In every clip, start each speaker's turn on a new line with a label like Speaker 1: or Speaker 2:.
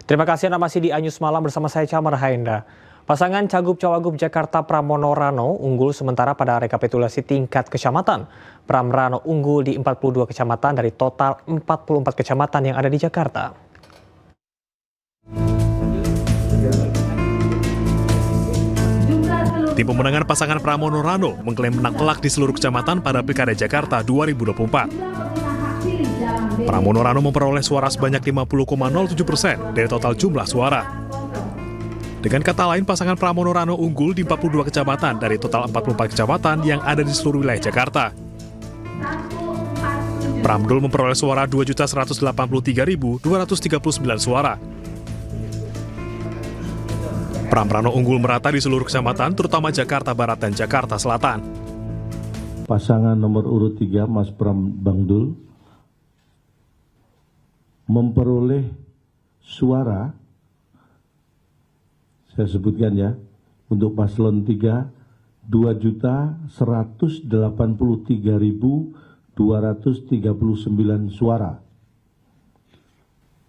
Speaker 1: Terima kasih Anda masih di Anyus Malam bersama saya Camar Haindra. Pasangan Cagup-Cawagup Jakarta Pramono Rano unggul sementara pada rekapitulasi tingkat kecamatan. Pram Rano unggul di 42 kecamatan dari total 44 kecamatan yang ada di Jakarta.
Speaker 2: Tim pemenangan pasangan Pramono Rano mengklaim menang telak di seluruh kecamatan pada Pilkada Jakarta 2024. Pramono Rano memperoleh suara sebanyak 50,07% dari total jumlah suara. Dengan kata lain, pasangan Pramono Rano unggul di 42 kecamatan dari total 44 kecamatan yang ada di seluruh wilayah Jakarta. Pramdul memperoleh suara 2.183.239 suara. Pram Rano unggul merata di seluruh kecamatan, terutama Jakarta Barat dan Jakarta Selatan.
Speaker 3: Pasangan nomor urut 3, Mas Pram Bangdul, memperoleh suara, saya sebutkan ya, untuk paslon 3, 2.183.239 suara,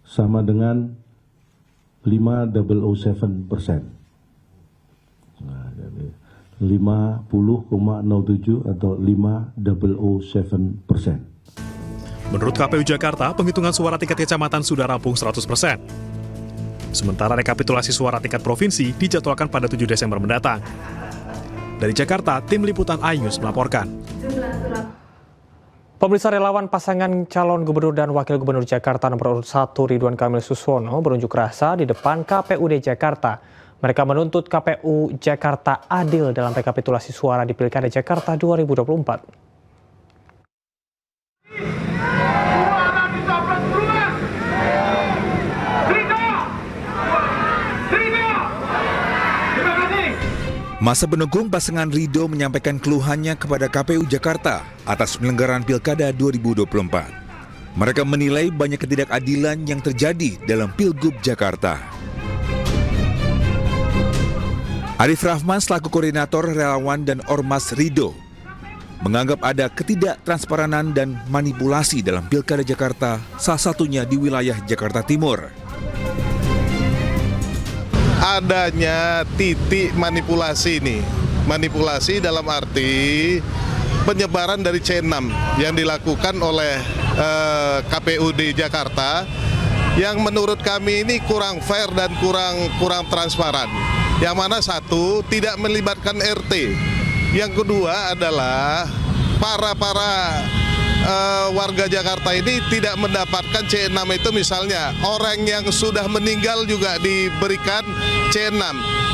Speaker 3: sama dengan 5,07%. Nah, jadi 50,07 atau 5,07%.
Speaker 2: Menurut KPU Jakarta, penghitungan suara tingkat kecamatan sudah rampung 100%. Sementara rekapitulasi suara tingkat provinsi dijadwalkan pada 7 Desember mendatang. Dari Jakarta, Tim Liputan iNews melaporkan.
Speaker 1: Pemirsa, relawan pasangan calon gubernur dan wakil gubernur Jakarta nomor urut 1 Ridwan Kamil Suswono berunjuk rasa di depan KPUD Jakarta. Mereka menuntut KPU Jakarta adil dalam rekapitulasi suara di Pilkada Jakarta 2024.
Speaker 4: Masa pendukung pasangan Ridho menyampaikan keluhannya kepada KPU Jakarta atas penyelenggaraan Pilkada 2024. Mereka menilai banyak ketidakadilan yang terjadi dalam Pilgub Jakarta. Arif Rahman selaku koordinator relawan dan Ormas Ridho menganggap ada ketidaktransparan dan manipulasi dalam Pilkada Jakarta, salah satunya di wilayah Jakarta Timur.
Speaker 5: Adanya titik manipulasi ini, manipulasi dalam arti penyebaran dari C6 yang dilakukan oleh KPUD Jakarta yang menurut kami ini kurang fair dan kurang transparan. Yang mana satu, tidak melibatkan RT. Yang kedua adalah para warga Jakarta ini tidak mendapatkan C6 itu, misalnya orang yang sudah meninggal juga diberikan C6.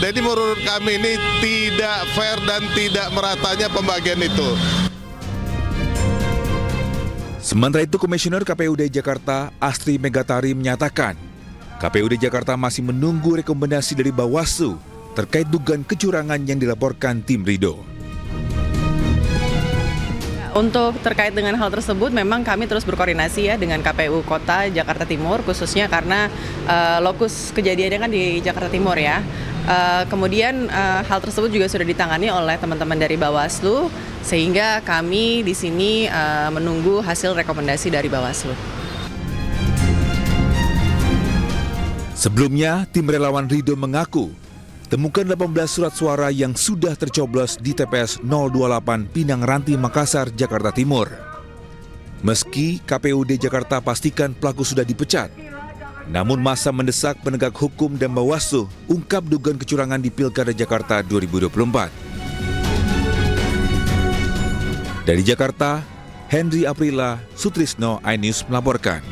Speaker 5: Jadi menurut kami ini tidak fair dan tidak meratanya pembagian itu.
Speaker 4: Sementara itu, Komisioner KPUD Jakarta Astri Megatari menyatakan KPUD Jakarta masih menunggu rekomendasi dari Bawaslu terkait dugaan kecurangan yang dilaporkan tim Ridho.
Speaker 6: Untuk terkait dengan hal tersebut, memang kami terus berkoordinasi ya dengan KPU Kota Jakarta Timur, khususnya karena lokus kejadiannya kan di Jakarta Timur ya. Kemudian hal tersebut juga sudah ditangani oleh teman-teman dari Bawaslu, sehingga kami di sini menunggu hasil rekomendasi dari Bawaslu.
Speaker 4: Sebelumnya, tim relawan Ridho mengaku temukan 18 surat suara yang sudah tercoblos di TPS 028 Pinang Ranti, Makassar, Jakarta Timur. Meski KPUD Jakarta pastikan pelaku sudah dipecat, namun masa mendesak penegak hukum dan Bawaslu ungkap dugaan kecurangan di Pilkada Jakarta 2024. Dari Jakarta, Henry Aprila, Sutrisno, iNews melaporkan.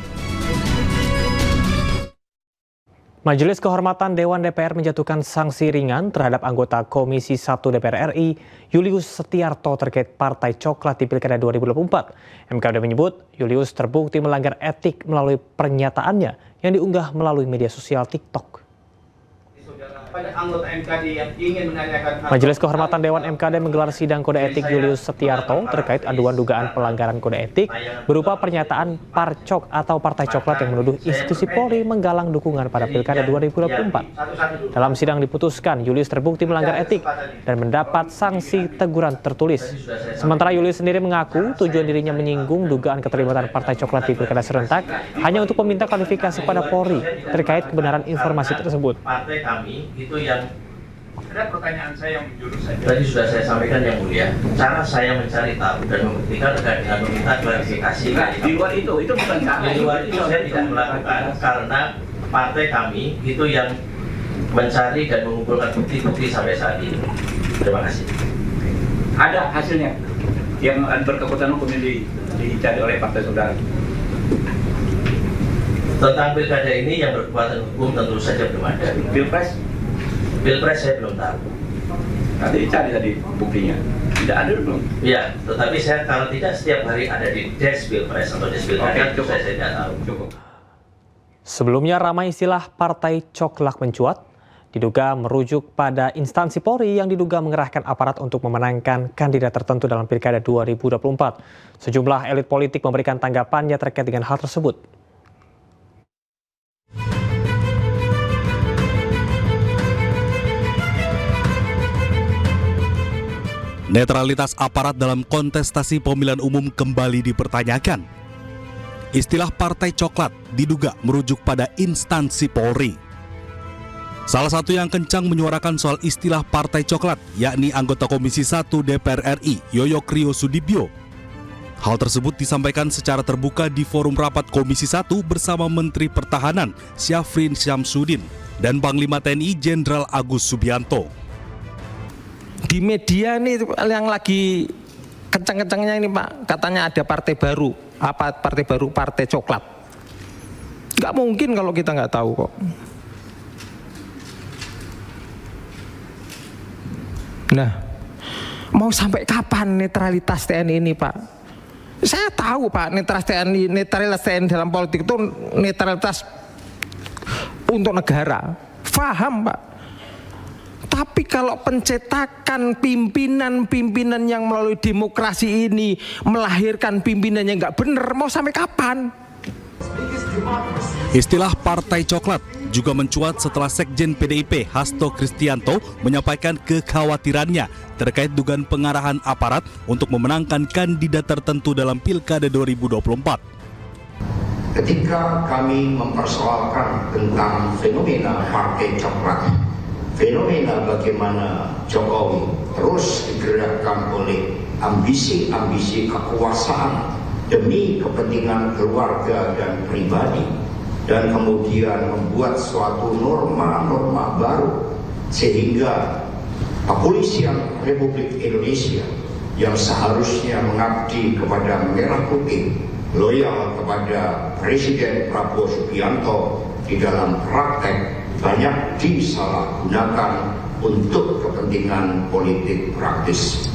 Speaker 1: Majelis Kehormatan Dewan DPR menjatuhkan sanksi ringan terhadap anggota Komisi 1 DPR RI, Julius Setiarto terkait Partai Coklat di Pilkada 2024. MKD menyebut Julius terbukti melanggar etik melalui pernyataannya yang diunggah melalui media sosial TikTok.
Speaker 7: kepada anggota MKD yang ingin menanyakan hal
Speaker 1: Majelis Kehormatan Dewan MKD menggelar sidang kode etik Julius Setiarto terkait aduan dugaan pelanggaran kode etik berupa pernyataan Parcok atau Partai Coklat yang menuduh institusi Polri menggalang dukungan pada Pilkada 2024. Dalam sidang diputuskan Julius terbukti melanggar etik dan mendapat sanksi teguran tertulis. Sementara Julius sendiri mengaku tujuan dirinya menyinggung dugaan keterlibatan Partai Coklat di Pilkada serentak hanya untuk meminta klarifikasi pada Polri terkait kebenaran informasi tersebut.
Speaker 8: Partai kami itu yang
Speaker 7: ada pertanyaan saya yang menjurus saja.
Speaker 8: tadi sudah saya sampaikan yang mulia, cara saya mencari tahu dan membuktikan terkait dengan meminta klarifikasi.
Speaker 7: Nah, di luar itu bukan cara.
Speaker 8: Di luar itu saya tidak melakukan karena partai kami itu yang mencari dan mengumpulkan bukti-bukti sampai saat ini. Terima kasih.
Speaker 7: Ada hasilnya yang berkekuatan hukum yang dicari oleh partai saudara.
Speaker 8: Tentang pilkada ini yang berkekuatan hukum tentu saja belum ada.
Speaker 7: Pilpres
Speaker 8: Saya belum tahu.
Speaker 7: nanti dicari tadi buktinya. Tidak ada belum?
Speaker 8: Ya, tetapi saya kalau tidak setiap hari ada di desk Pilpres atau desk pilkada,
Speaker 7: cukup.
Speaker 8: saya tidak tahu.
Speaker 7: Cukup.
Speaker 1: Sebelumnya ramai istilah Partai Coklat mencuat, diduga merujuk pada instansi Polri yang diduga mengerahkan aparat untuk memenangkan kandidat tertentu dalam Pilkada 2024. Sejumlah elit politik memberikan tanggapannya terkait dengan hal tersebut.
Speaker 2: Netralitas aparat dalam kontestasi pemilihan umum kembali dipertanyakan. Istilah Partai Coklat diduga merujuk pada instansi Polri. Salah satu yang kencang menyuarakan soal istilah Partai Coklat, yakni anggota Komisi 1 DPR RI, Yoyo Krio Sudibyo. Hal tersebut disampaikan secara terbuka di forum rapat Komisi 1 bersama Menteri Pertahanan Syafrin Syamsuddin dan Panglima TNI Jenderal Agus Subianto.
Speaker 9: Di media ini yang lagi kencang-kencangnya ini Pak, katanya ada partai baru. Apa partai baru? Partai Coklat. Nggak mungkin kalau kita nggak tahu kok. Nah, mau sampai kapan netralitas TNI ini Pak? Saya tahu Pak, netralitas TNI dalam politik itu netralitas untuk negara. Faham Pak. Tapi kalau pencetakan pimpinan-pimpinan yang melalui demokrasi ini melahirkan pimpinan yang nggak benar, mau sampai kapan?
Speaker 2: Istilah Partai Coklat juga mencuat setelah Sekjen PDIP Hasto Kristianto menyampaikan kekhawatirannya terkait dugaan pengarahan aparat untuk memenangkan kandidat tertentu dalam Pilkada 2024.
Speaker 10: Ketika kami mempersoalkan tentang fenomena Partai Coklat, fenomena bagaimana Jokowi terus digerakkan oleh ambisi-ambisi kekuasaan demi kepentingan keluarga dan pribadi, dan kemudian membuat suatu norma-norma baru sehingga kepolisian Republik Indonesia yang seharusnya mengabdi kepada merah putih, loyal kepada Presiden Prabowo Subianto, di dalam praktek banyak disalahgunakan untuk kepentingan politik praktis.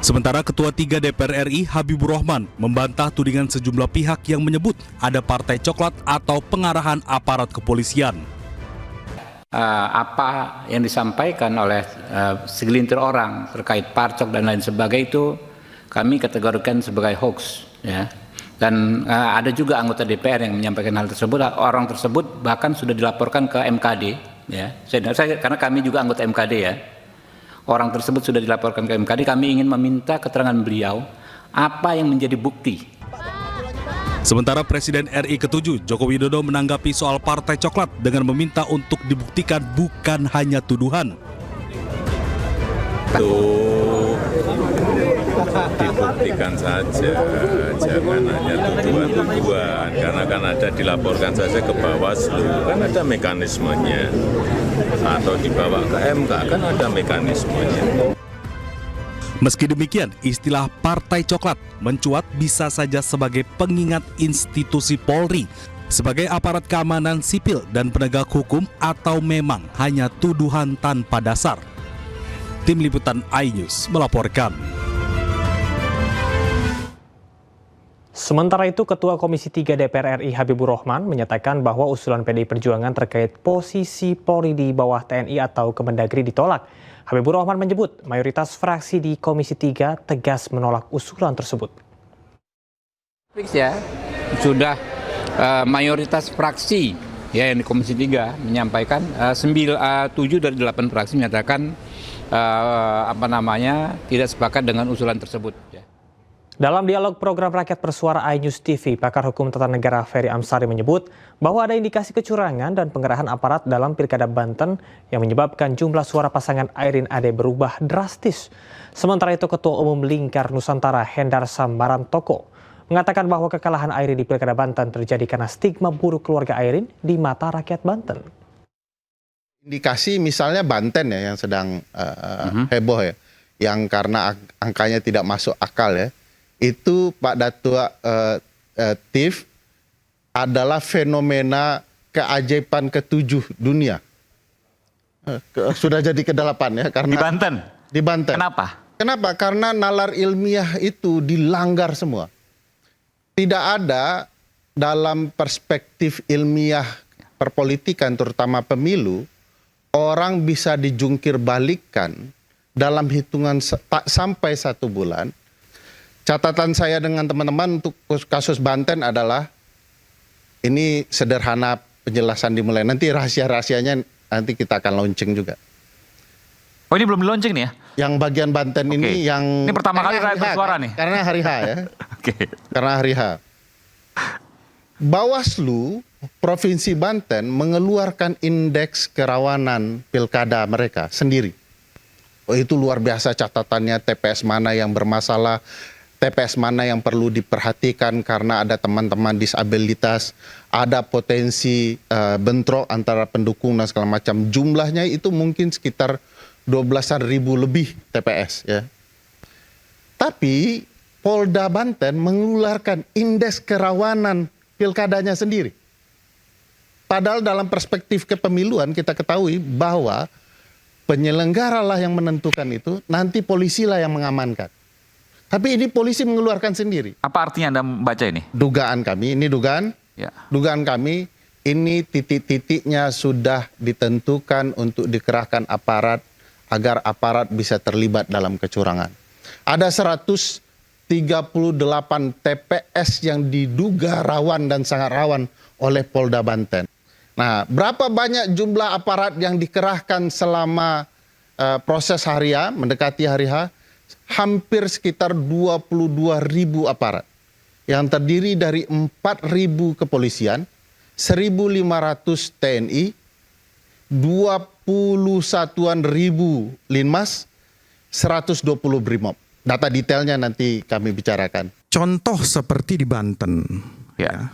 Speaker 2: Sementara Ketua 3 DPR RI Habibur Rahman membantah tudingan sejumlah pihak yang menyebut ada Partai Coklat atau pengarahan aparat kepolisian.
Speaker 11: Apa yang disampaikan oleh segelintir orang terkait Parcok dan lain sebagainya itu kami kategorikan sebagai hoax, ya. Dan ada juga anggota DPR yang menyampaikan hal tersebut. Orang tersebut bahkan sudah dilaporkan ke MKD, ya. Karena kami juga anggota MKD, ya. Orang tersebut sudah dilaporkan ke MKD. Kami ingin meminta keterangan beliau apa yang menjadi bukti.
Speaker 2: Sementara Presiden RI ke-7 Joko Widodo menanggapi soal Partai Coklat dengan meminta untuk dibuktikan bukan hanya tuduhan.
Speaker 12: Dibuktikan saja, jangan hanya tuduhan-tuduhan, karena kan ada dilaporkan saja ke Bawaslu, kan ada mekanismenya, atau dibawa ke MK, kan ada mekanismenya.
Speaker 2: Meski demikian, istilah Partai Coklat mencuat bisa saja sebagai pengingat institusi Polri, sebagai aparat keamanan sipil dan penegak hukum, atau memang hanya tuduhan tanpa dasar. Tim Liputan iNews melaporkan.
Speaker 1: Sementara itu, Ketua Komisi 3 DPR RI Habibur Rahman menyatakan bahwa usulan PDI Perjuangan terkait posisi Polri di bawah TNI atau Kemendagri ditolak. Habibur Rahman menyebut mayoritas fraksi di Komisi 3 tegas menolak usulan tersebut.
Speaker 11: Ya, sudah mayoritas fraksi ya yang di Komisi 3 menyampaikan 7 dari 8 fraksi menyatakan tidak sepakat dengan usulan tersebut. Ya.
Speaker 1: Dalam dialog program Rakyat Bersuara iNews TV, pakar hukum tata negara Ferry Amsari menyebut bahwa ada indikasi kecurangan dan pengerahan aparat dalam Pilkada Banten yang menyebabkan jumlah suara pasangan Airin Ade berubah drastis. Sementara itu, Ketua Umum Lingkar Nusantara Hendar Sambarantoko mengatakan bahwa kekalahan Airin di Pilkada Banten terjadi karena stigma buruk keluarga Airin di mata rakyat Banten.
Speaker 5: Indikasi misalnya Banten ya yang sedang heboh ya, yang karena angkanya tidak masuk akal ya. Itu Pak Datua Tif adalah fenomena keajaiban ke-7 dunia. Sudah jadi ke-8 ya karena
Speaker 13: di Banten.
Speaker 5: Di Banten.
Speaker 13: Kenapa?
Speaker 5: Kenapa? Karena nalar ilmiah itu dilanggar semua. Tidak ada dalam perspektif ilmiah perpolitikan terutama pemilu orang bisa dijungkir balikkan dalam hitungan tak sampai 1 bulan. Catatan saya dengan teman-teman untuk kasus Banten adalah ini sederhana penjelasan dimulai. Nanti rahasia-rahasianya nanti kita akan launching juga.
Speaker 13: Oh, ini belum di launching nih ya?
Speaker 5: Yang bagian Banten ini yang...
Speaker 13: Ini pertama kali Rakyat Bersuara nih?
Speaker 5: Karena hari H ya.
Speaker 13: Oke.
Speaker 5: Karena hari H. Bawaslu Provinsi Banten mengeluarkan indeks kerawanan pilkada mereka sendiri. Oh, itu luar biasa catatannya, TPS mana yang bermasalah, TPS mana yang perlu diperhatikan karena ada teman-teman disabilitas, ada potensi bentrok antara pendukung dan segala macam. Jumlahnya itu mungkin sekitar 12.000 lebih TPS ya. Tapi Polda Banten mengeluarkan indeks kerawanan pilkadanya sendiri. Padahal dalam perspektif kepemiluan kita ketahui bahwa penyelenggara lah yang menentukan itu, nanti polisi lah yang mengamankan. Tapi ini polisi mengeluarkan sendiri.
Speaker 13: Apa artinya Anda membaca ini?
Speaker 5: Dugaan kami, ini dugaan.
Speaker 13: Ya.
Speaker 5: Dugaan kami, ini titik-titiknya sudah ditentukan untuk dikerahkan aparat agar aparat bisa terlibat dalam kecurangan. Ada 138 TPS yang diduga rawan dan sangat rawan oleh Polda Banten. Nah, berapa banyak jumlah aparat yang dikerahkan selama proses hari H, mendekati hari H? Hampir sekitar 22.000 aparat yang terdiri dari 4.000 kepolisian, 1.500 TNI, 21.000 Linmas, 120 Brimob. Data detailnya nanti kami bicarakan.
Speaker 14: Contoh seperti di Banten. Ya.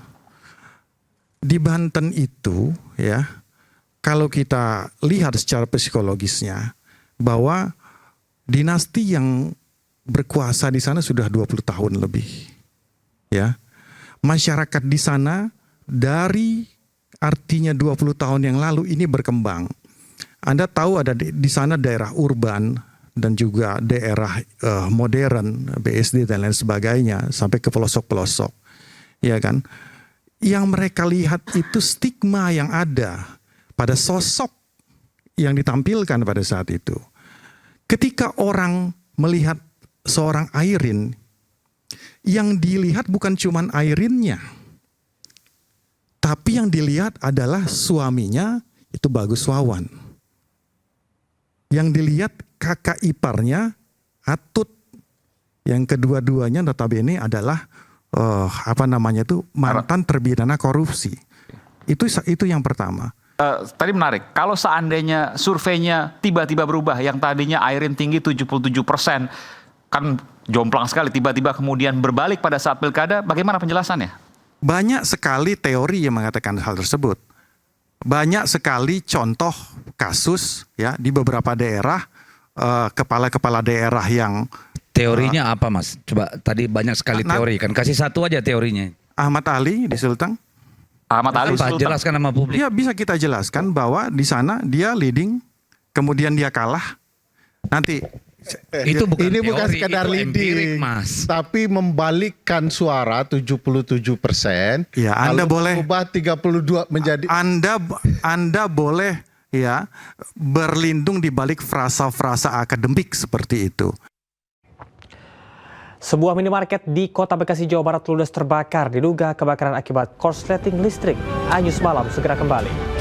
Speaker 14: Di Banten itu ya, kalau kita lihat secara psikologisnya bahwa dinasti yang berkuasa di sana sudah 20 tahun lebih. Ya. Masyarakat di sana dari artinya 20 tahun yang lalu ini berkembang. Anda tahu ada di sana daerah urban dan juga daerah modern, BSD dan lain sebagainya sampai ke pelosok-pelosok. Ya kan? Yang mereka lihat itu stigma yang ada pada sosok yang ditampilkan pada saat itu. Ketika orang melihat seorang Airin, yang dilihat bukan cuma Airinnya, tapi yang dilihat adalah suaminya itu Bagus Wawan. Yang dilihat kakak iparnya Atut, yang kedua-duanya notabene adalah mantan terpidana korupsi. Itu yang pertama.
Speaker 13: Tadi menarik, kalau seandainya surveinya tiba-tiba berubah, yang tadinya Airin tinggi 77%, kan jomplang sekali, tiba-tiba kemudian berbalik pada saat pilkada, bagaimana penjelasannya?
Speaker 14: Banyak sekali teori yang mengatakan hal tersebut. Banyak sekali contoh kasus ya di beberapa daerah, kepala-kepala daerah yang...
Speaker 15: Teorinya apa Mas? Coba tadi banyak sekali teori kan, kasih satu aja teorinya.
Speaker 14: Ahmad Ali di Sulteng.
Speaker 13: Ahmad Ali
Speaker 15: apa? Jelaskan nama publik.
Speaker 14: Ya bisa kita jelaskan bahwa di sana dia leading, kemudian dia kalah. Nanti
Speaker 15: Itu bukan
Speaker 16: ini bukan
Speaker 15: teori,
Speaker 16: sekedar
Speaker 15: itu empirik,
Speaker 16: leading,
Speaker 15: Mas.
Speaker 16: tapi membalikkan suara 77%.
Speaker 14: Ya, Anda boleh
Speaker 16: ubah 32 menjadi
Speaker 14: Anda boleh ya berlindung di balik frasa-frasa akademik seperti itu.
Speaker 1: Sebuah minimarket di Kota Bekasi, Jawa Barat ludes terbakar. Diduga kebakaran akibat korsleting listrik. Anyus Malam segera kembali.